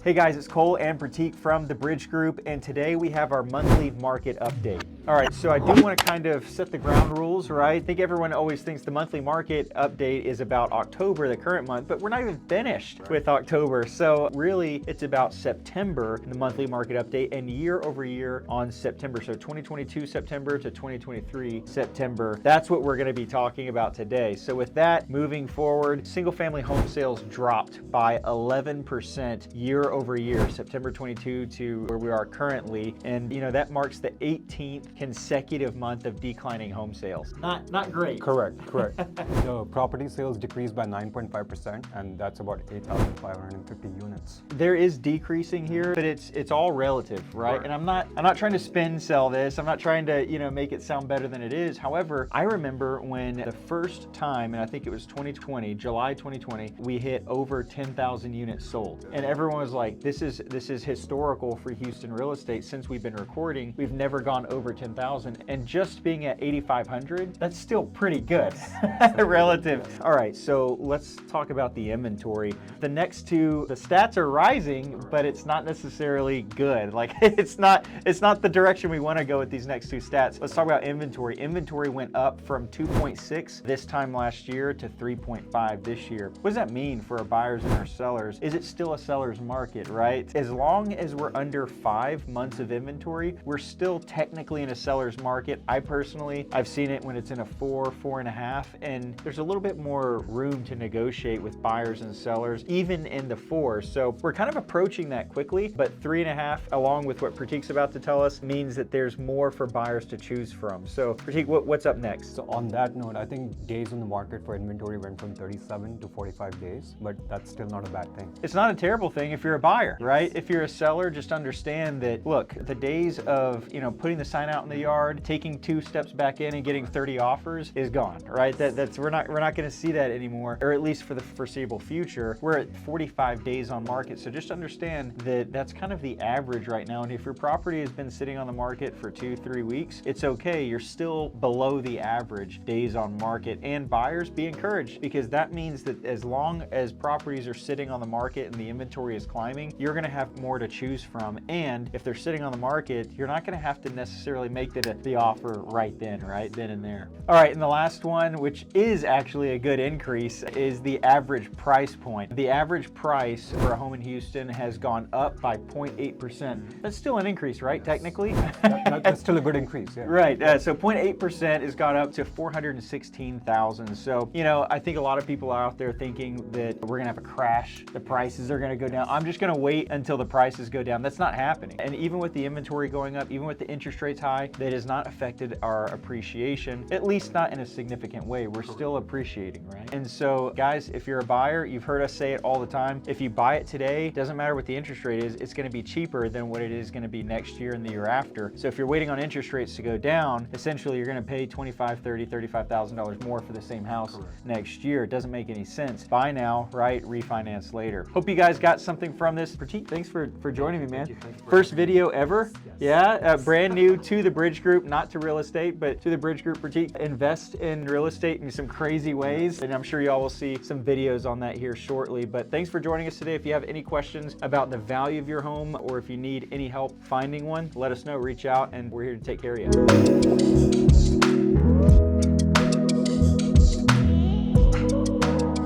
Hey guys, it's Cole and Pratik from The Bridge Group, and today we have our monthly market update. All right, so I do want to kind of set the ground rules, right? I think everyone always thinks the monthly market update is about October, the current month, but we're not even finished with October. So really, it's about September, the monthly market update, and year over year on September. So 2022 September to 2023 September. That's what we're going to be talking about today. So with that, moving forward, single family home sales dropped by 11% year over year, September 22 to where we are currently. And you know, that marks the 18th consecutive month of declining home sales. Not great. Correct. The property sales decreased by 9.5%, and that's about 8,550 units. There is decreasing here, but it's all relative, right? And I'm not trying to spin sell this. I'm not trying to, you know, make it sound better than it is. However, I remember when the first time, and I think it was 2020, July 2020, we hit over 10,000 units sold. And everyone was like, this is historical for Houston real estate. Since we've been recording, we've never gone over 10,000, and just being at 8,500, that's still pretty good relative. All right, so let's talk about the inventory. The next two, the stats are rising, but it's not necessarily good. Like it's not the direction we want to go with these next two stats. Let's talk about inventory. Inventory went up from 2.6 this time last year to 3.5 this year. What does that mean for our buyers and our sellers? Is it still a seller's market, right? As long as we're under 5 months of inventory, we're still technically in a seller's market. I've seen it when it's in a 4.5, and there's a little bit more room to negotiate with buyers and sellers, even in the 4s. So we're kind of approaching that quickly, but 3.5, along with what Pratik's about to tell us, means that there's more for buyers to choose from. So Pratik, what's up next? So on that note, I think days on the market for inventory went from 37 to 45 days, but that's still not a bad thing. It's not a terrible thing if you're a buyer, right? If you're a seller, just understand that, look, the days of, you know, putting the sign out in the yard, taking 2 steps back in and getting 30 offers is gone, right? We're not going to see that anymore, or at least for the foreseeable future. We're at 45 days on market. So just understand that that's kind of the average right now. And if your property has been sitting on the market for 2-3 weeks, it's okay. You're still below the average days on market. And buyers, be encouraged, because that means that as long as properties are sitting on the market and the inventory is climbing, you're going to have more to choose from. And if they're sitting on the market, you're not going to have to necessarily make the offer right then and there. All right, and the last one, which is actually a good increase, is the average price point. The average price for a home in Houston has gone up by 0.8%. That's still an increase, right? Technically? That's still a good increase, yeah. Right, so 0.8% has gone up to 416,000. So, you know, I think a lot of people are out there thinking that we're gonna have a crash, the prices are gonna go down. I'm just gonna wait until the prices go down. That's not happening. And even with the inventory going up, even with the interest rates high, that has not affected our appreciation, at least not in a significant way. We're still appreciating, right? And so guys, if you're a buyer, you've heard us say it all the time, if you buy it today, doesn't matter what the interest rate is, it's gonna be cheaper than what it is gonna be next year and the year after. So if you're waiting on interest rates to go down, essentially you're gonna pay $25,000, $30,000, $35,000 more for the same house next year. It doesn't make any sense. Buy now, right? Refinance later. Hope you guys got something from this. Pratik, thanks for joining me, man. First video ever? Yeah, brand new to the Bridge Group, not to real estate, but to the Bridge Group. Pratik, invest in real estate in some crazy ways, and I'm sure y'all will see some videos on that here shortly. But thanks for joining us today. If you have any questions about the value of your home, or if you need any help finding one, let us know, reach out, and we're here to take care of you.